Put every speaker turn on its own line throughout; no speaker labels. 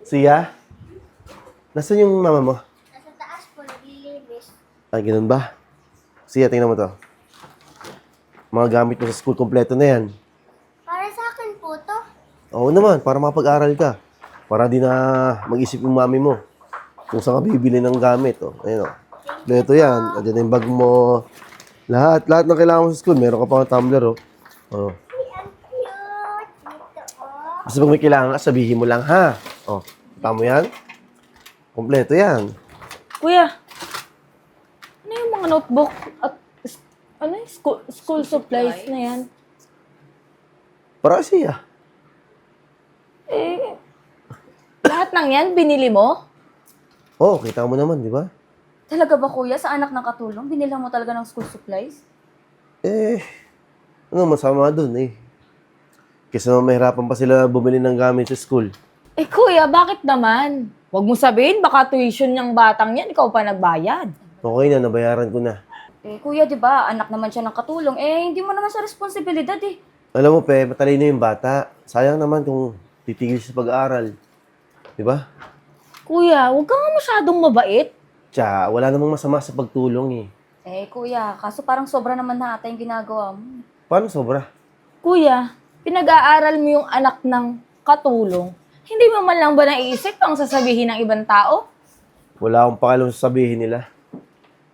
Siya? Nasaan yung mama mo?
Nasa taas po, naglilinis.
Ay, ganun ba? Siya, tingnan mo to. Mga gamit mo sa school, kompleto na yan.
Para sa akin po to.
Oo naman, para makapag-aral ka. Para di na mag-isip yung mami mo kung saan ka bibili ng gamit. Oh. Ayun, oh. Kompleto yan. Andiyan yung bag mo. Lahat ng kailangan mo sa school. Meron ka pa ng tumbler, oh. Oh.
Ay, ang cute. Dito, oh.
Basta pag may kailangan ka, sabihin mo lang, ha? Oh, tama yan? Kompleto yan.
Kuya, ano yung mga notebook at ano yung school supplies na yan?
Para kasi, ah.
Eh, lahat ng yan binili mo?
Oh, kita mo naman, di ba?
Talaga ba kuya, sa anak ng katulong, binila mo talaga ng school supplies?
Eh, ano masama dun, eh. Kesa mahirapan pa sila bumili ng gamit sa school.
Eh kuya, bakit naman? Huwag mo sabihin, baka tuition niyang batang yan, ikaw pa nagbayad.
Okay na, nabayaran ko na.
Eh kuya, di ba, anak naman siya ng katulong, eh hindi mo naman siya responsibilidad eh.
Alam mo, pe, matalino yung bata. Sayang naman kung titigil siya sa pag-aaral. Di ba?
Kuya, huwag ka nga masyadong mabait.
Tsaka, wala namang masama sa pagtulong, eh.
Eh kuya, kaso parang sobra naman na ata yung ginagawa mo.
Paano sobra?
Kuya, pinag-aaral mo yung anak ng katulong. Hindi mo man lang ba naiisip ang sasabihin ng ibang tao?
Wala akong pakialam sa sabihin nila.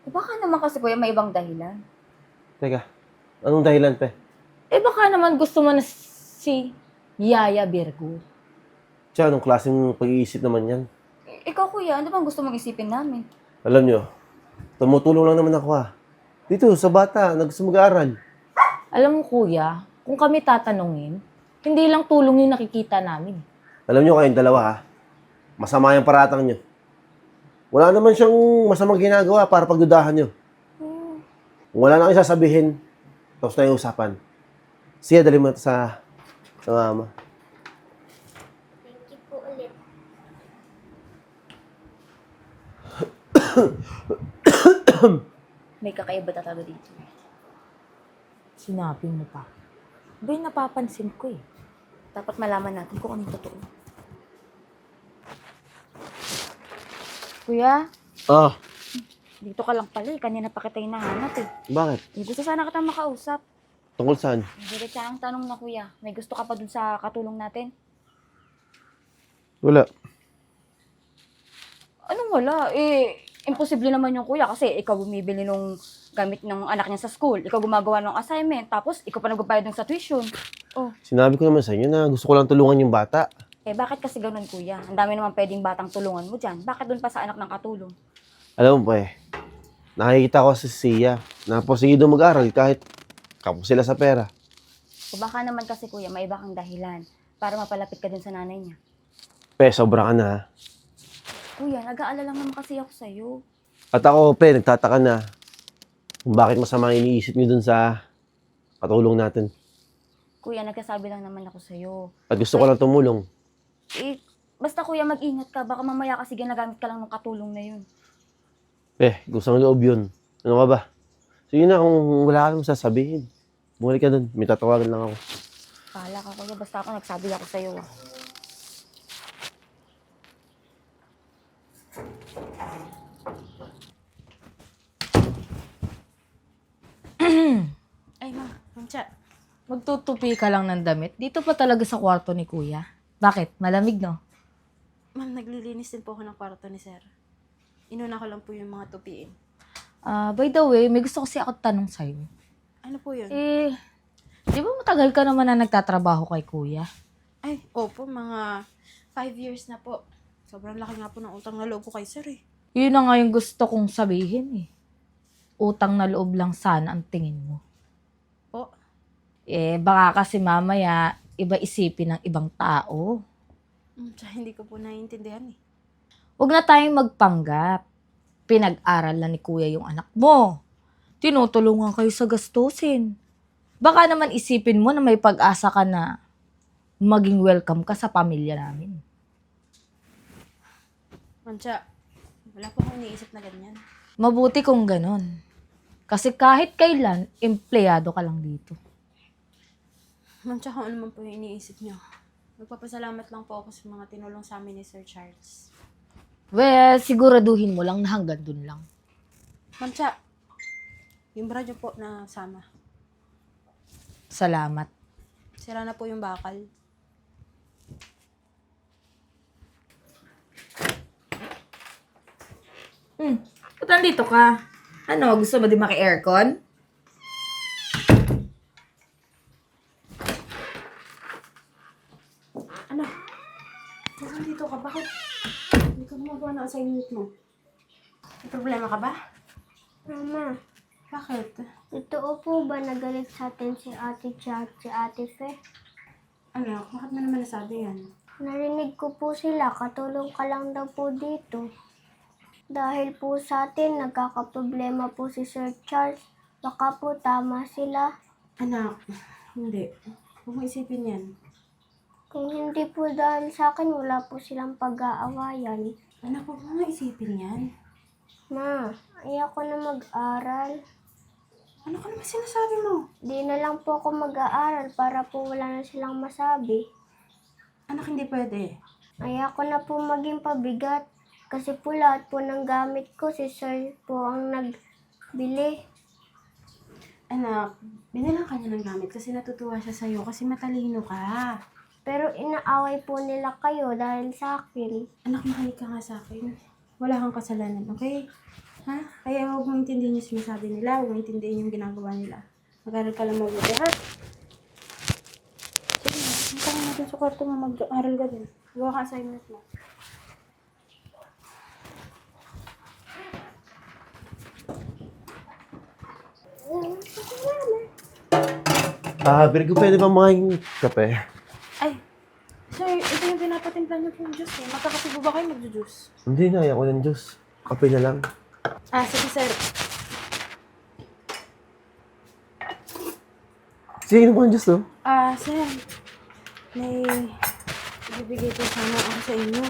Eh baka naman kasi kuya may ibang dahilan.
Teka, anong dahilan, pe?
Eh baka naman gusto mo na si Yaya Virgo.
Tsaka, anong klaseng pag-iisip naman yan?
Eh, ikaw kuya, ano bang gusto mong isipin namin?
Alam nyo, tumutulong lang naman ako, ha. Dito, sa bata, gusto mag-aaral.
Alam mo kuya, kung kami tatanungin, hindi lang tulong yung nakikita namin.
Alam nyo kayong dalawa, ha. Masama yung paratang nyo. Wala naman siyang masamang ginagawa para pagdudahan nyo. Kung wala na kayo sasabihin, tapos na yung usapan. Siya, dali mo ito sa mama.
Thank you po ulit.
May kakaiba talaga dito. Sinabi mo pa. Ba yung napapansin ko eh. Dapat malaman natin kung anong totoo. Kuya,
Ah,
dito ka lang pala eh. Kanina pa kita hinahanap eh.
bakit?
May gusto sana kita makausap.
Tungkol saan?
Diretsa ang tanong na kuya. May gusto ka pa dun sa katulong natin?
Wala.
Anong wala? Eh, imposible naman yung kuya kasi ikaw bumibili nung gamit ng anak niya sa school. Ikaw gumagawa ng assignment. Tapos, ikaw pa nagbabayad ng sa tuition. Oh,
Sinabi ko naman sa inyo na gusto ko lang tulungan yung bata.
eh bakit kasi ganun kuya? Ang dami naman pwedeng batang tulungan mo dyan. Bakit dun pa sa anak ng katulong?
Alam mo pa eh, nakikita ko si Sia na posigido mag-aral kahit kapos sila sa pera.
O baka naman kasi kuya, may iba kang dahilan para mapalapit ka dun sa nanay niya.
Pe, sobra ka na, ha.
Kuya, nag-aalala lang naman kasi ako sa'yo.
At ako, pe, nagtataka na kung bakit masama ang iniisip niyo dun sa katulong natin.
Kuya, nagkasabi lang naman ako sa'yo.
At gusto ko lang tumulong.
Eh, basta kuya, mag-ingat ka. Baka mamaya kasi ginagamit ka lang ng katulong na yun.
Pe, gusto ng loob yun. Ano ka ba? Sige na, kung wala ka naman sasabihin. Bumalik ka dun, may tatawagan lang ako.
Pahala ka kuya, basta ako nagsabi ako sa'yo.
Ay, Ma'am Cha.
Magtutupi ka lang ng damit? Dito pa talaga sa kwarto ni Kuya. Bakit? Malamig, no?
Ma'am, naglilinis din po ako ng kwarto ni Sir. Inuna ko lang po yung mga tupiin.
By the way, may gusto kasi ako tanong sa'yo.
Ano po yun?
Eh, di ba matagal ka naman na nagtatrabaho kay Kuya?
Ay, opo, mga 5 years na po. Sobrang laki nga po ng utang na loob ko kay Sir eh.
Yun na nga yung gusto kong sabihin eh. Utang na loob lang sana ang tingin mo.
Po,
Eh, baka kasi mamaya iba isipin ng ibang tao.
Tsaka hindi ko po naiintindihan eh.
Huwag na tayong magpanggap. Pinag-aral na ni Kuya yung anak mo. Tinutulungan kayo sa gastusin. Baka naman isipin mo na may pag-asa ka na maging welcome ka sa pamilya namin.
Ma'am Cha, wala po akong iniisip na ganyan.
Mabuti kung ganon. Kasi kahit kailan, empleyado ka lang dito.
Ma'am Cha, kung ano man po yung iniisip niyo. Magpapasalamat lang po ako sa mga tinulong sa amin ni Sir Charles.
Well, siguraduhin mo lang na hanggang dun lang.
Ma'am Cha, yung bra niyo po na sama.
Salamat.
Sira na po yung bakal.
Ba't nandito ka? Ano, gusto mo din maki-aircon?
Ano? Bakit nandito ka? Bakit? Hindi ka gumagawa ng assignment mo. May problema ka ba?
Mama,
Bakit?
totoo po ba nagalit sa atin si Ate Cha at si Ate Fe?
Anak, bakit mo naman nasabi yan?
Narinig ko po sila, katulong ka lang daw po dito. Dahil po sa atin, nagkakaproblema po si Sir Charles. Baka po tama sila.
Anak, hindi. Huwag mo isipin yan.
Kung hindi po dahil sa akin, wala po silang pag-aawayan.
Anak, huwag mo nga isipin yan.
Ma, ayoko na mag-aral.
Ano ka naman sinasabi mo?
Di na lang po ako mag-aaral para po wala na silang masabi.
Anak, hindi pwede.
Ayoko na po maging pabigat. Kasi po lahat po ng gamit ko, si Sir po ang nagbili.
Anak, binilang ka niya ng gamit kasi natutuwa siya sa'yo kasi matalino ka.
Pero inaaway po nila kayo dahil sa akin.
Anak, makinig ka nga sa akin. Wala kang kasalanan, okay? Ha? Kaya huwag mo intindihin yung sinasabi nila, huwag mo intindihin yung ginagawa nila. Mag-aral ka lang mabuti, ha? Sige na, punta ka natin sa kwarto mo, mag-aral ka din. Gawa ka assignment mo.
Virgo, pwede ba makain kape?
Ay, sir, ito yung pinapatimpla niyo pong juice eh. Magkakasibo ba kayo magjujuice?
Hindi na, ayoko ng juice. Kape na lang.
Ah, sige sir.
Sige na po ng juice, no?
Ah, sir. May ibibigay po sana ako sa inyo.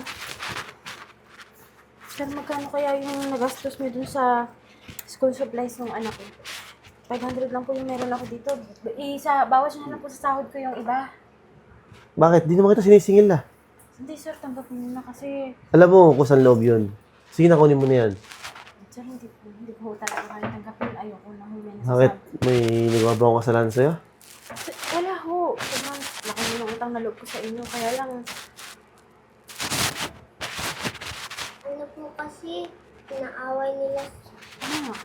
Sir, magkano kaya yung nagastos niyo dun sa school supplies ng anak ko? 500 lang po yung meron ako dito. Bawas nyo na lang po sa sahod ko yung iba.
Bakit? Di naman kita sinisingil na.
Hindi sir, tanggapin mo na kasi...
Alam mo kung saan loob yun. Sige na, kunin mo na yan.
Sir, hindi ko talaga kaya tanggapin. Ayoko na humin sa
Bakit?
sahod.
May nagawa ba akong kasalanan sa'yo?
Sir, wala ho. Sobrang laki mo ng utang na loob ko sa inyo. Kaya lang,
Ano po kasi, pinaaway nila.
ano nga?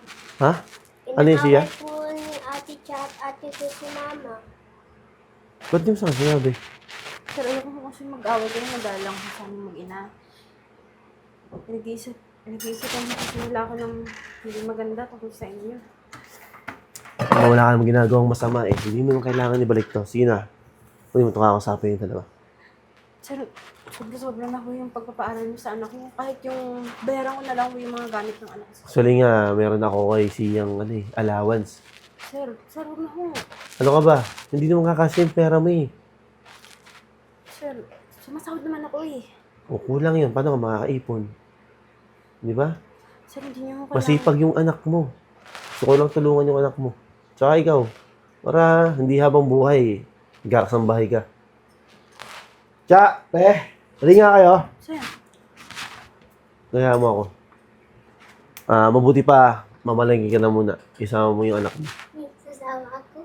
Ha? Ano yun siya?
Pinaaway po ni Ate Cha at Ate Fe si Mama.
Ba't di mo sa akin sinabi?
Sir, ayoko ko kasi mag-away kayo. Madalang ko sa aming mag-ina. Nag-iisipan mo kasi wala ako ng hindi maganda tungkol sa inyo.
Baka wala ka namang ginagawang masama eh. Hindi mo naman kailangan ibalik to. Sige na. Kunin mo ito kakasapin yung dalawa.
Sir, sobra na ho yung pagpapaaral mo sa anak mo. Kahit yung bayaran ko na lang ho yung mga gamit ng anak ko.
Actually nga, meron ako kay siyang allowance.
Sir, huwag na ho.
Ano ka ba? Hindi naman kakasya yung pera mo eh.
Sir, sumasahod naman ako eh.
O kulang yun. Paano ka makakaipon? Di ba?
Sir, hindi niyo mo kailangan.
Masipag yung anak mo. Gusto ko lang tulungan yung anak mo. Tsaka ikaw, para hindi habang buhay, gakasambahay ka. Tsa, hali nga kayo.
Sir,
Kaya mo ako. Mabuti pa, mamalengke ka na muna. Isama mo yung anak mo.
Sasama ako.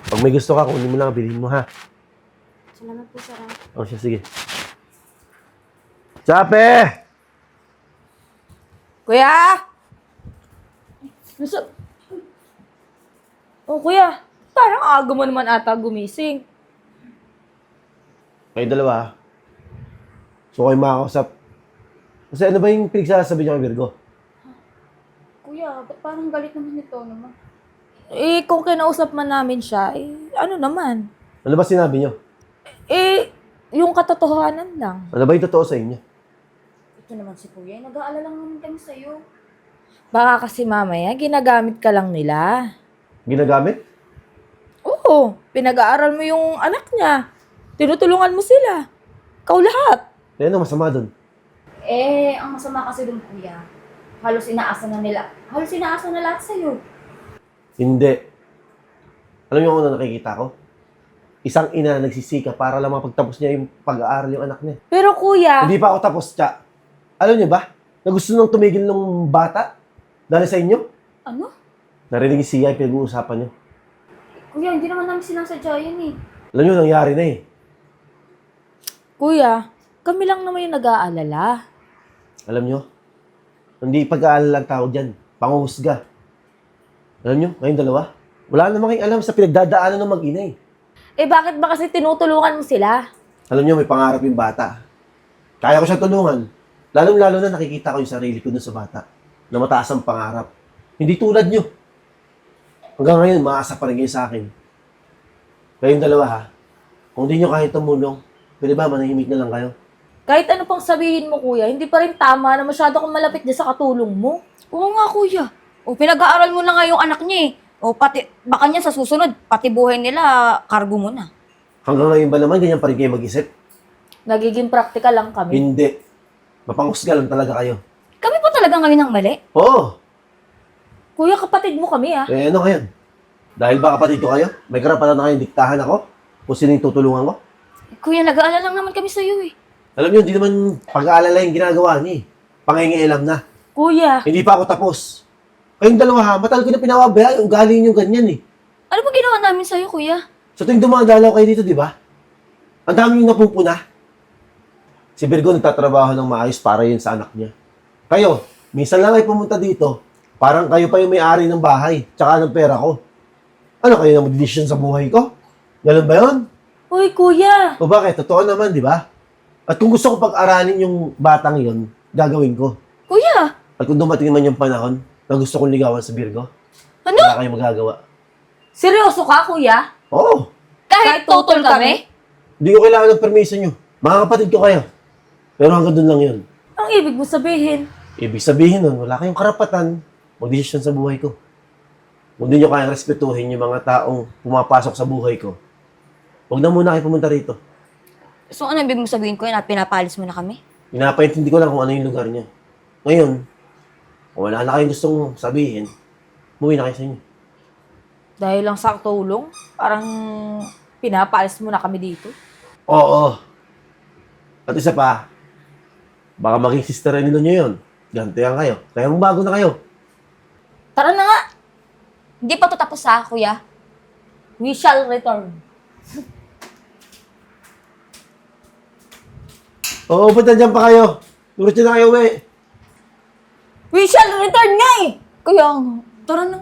Pag may gusto ka, kunin mo lang, bilhin mo ha.
salamat po sir.
O siya, sige. Tsape!
Kuya! Nasa... Oh, kuya. Parang aga mo naman ata gumising.
Kayo dalawa ha. So kayo makakausap. Kasi ano ba yung pinagsasabi niyo kay Virgo?
Kuya, ba't parang galit naman ito naman?
Eh, kung kinausap man namin siya, eh, ano naman?
Ano ba sinabi niyo?
Eh, yung katotohanan lang.
Ano ba yung totoo sa inyo?
Ito naman si Kuya, nag-aalala lang naman kami sa'yo.
Baka kasi mamaya, ginagamit ka lang nila.
Ginagamit?
Oo, pinag-aaral mo yung anak niya. Tinutulungan mo sila. Ikaw lahat.
Eh, ano masama dun?
Eh, ang masama kasi dun, Kuya, halos inaasa na lahat sa'yo.
Hindi. Alam niyo kung ano nakikita ko? Isang ina na nagsisika para lang mapagtapos niya yung pag-aaral yung anak niya.
Pero kuya,
Hindi pa ako tapos, Tsa. Alam niyo ba, na gusto nang tumigil ng bata dahil sa inyo?
Ano?
Narinig siya yung pinag-uusapan niyo.
Kuya, hindi naman namin sinasadya yan eh.
Alam niyo, nangyari na eh.
kuya, kami lang naman yung nag-aalala.
Alam niyo, hindi pag-aalala ang tawag dyan. Panguhusga. Alam niyo, ngayong dalawa, wala namang kayong alam sa pinagdadaanan ng mag-ina eh.
Eh bakit ba kasi tinutulungan mo sila?
Alam niyo, may pangarap yung bata. Kaya ko siya tulungan. Lalong-lalo na nakikita ko yung sarili ko dun sa bata na mataas ang pangarap. Hindi tulad niyo. Hanggang ngayon, maasa pa rin kayo sa akin. Kayong dalawa ha, kung di niyo kaya tumulong, pwede ba manahimik na lang kayo?
Kahit ano pang sabihin mo kuya, hindi pa rin tama na masyado kang malapit dyan sa katulong mo.
Oo nga, kuya. O, pinag-aaral mo na nga yung anak niya eh. O, pati, baka niya sa susunod, pati buhay nila, kargo mo na.
Hanggang ngayon ba naman, ganyan pa rin kayo mag-isip?
Nagiging practical lang kami.
Hindi. Mapanghusga lang talaga kayo.
Kami pa talaga ngayon ang mali.
Oo.
Kuya, kapatid mo kami ah.
Eh, ano ngayon? Dahil ba kapatid ko kayo? May karapatan na kayong diktahan ako? Kung sino yung tutulungan ko?
Kuya, nag-aalala lang naman kami sa'yo eh.
Alam niyo, hindi naman pag-aalala yung ginagawa niya eh. Pangingialam na.
Kuya,
Hindi pa ako tapos. Kayong dalawa ha, matagal ko na pinawabaya yung ugali niyo ganyan eh.
Ano ba ginawa namin sa'yo, kuya?
Sa tuwing dumadalaw kayo dito, di ba? Ang dami yung napupuna. Si Virgo nagtatrabaho ng maayos para yun sa anak niya. Kayo, minsan lang ay pumunta dito, parang kayo pa yung may-ari ng bahay, tsaka ng pera ko. Ano kayo na mag-decision sa buhay ko? Ganun ba yun?
uy kuya.
O bakit? Totoo naman, di ba? At kung gusto ko pag-aralin yung batang yon, gagawin ko.
Kuya!
At kung dumating naman yung panahon na gusto kong ligawan sa Virgo,
Ano?
wala kayong magagawa.
Seryoso ka kuya?
Oo!
Kahit tutol kami?
Hindi ko kailangan ng permiso nyo. Mga kapatid ko kayo. Pero hanggang doon lang yun.
Ang ibig mo sabihin?
Ibig sabihin nun, wala kayong karapatan mag-desisyon sa buhay ko. Kung di nyo kayang respetuhin yung mga taong pumapasok sa buhay ko, huwag na muna kayo pumunta rito.
So ano ibig mo sabihin, kuya, na pinapalis mo na kami?
Pinapaintindi ko lang kung ano yung lugar niya. Ngayon, kung wala na kayong gustong sabihin, umuwi na kayo sa inyo.
Dahil lang sa tulong, parang pinapaalis mo na kami dito.
Oo. At isa pa, baka maging sister-in-law nyo yun. Gantihan kayo. Kaya bago na kayo.
Tara na nga! Hindi pa to tapos ha, kuya.
We shall return.
Oo, punta dyan pa kayo. Turos nyo na kayo, uwi.
We shall return nga eh!
Kuya, tara na.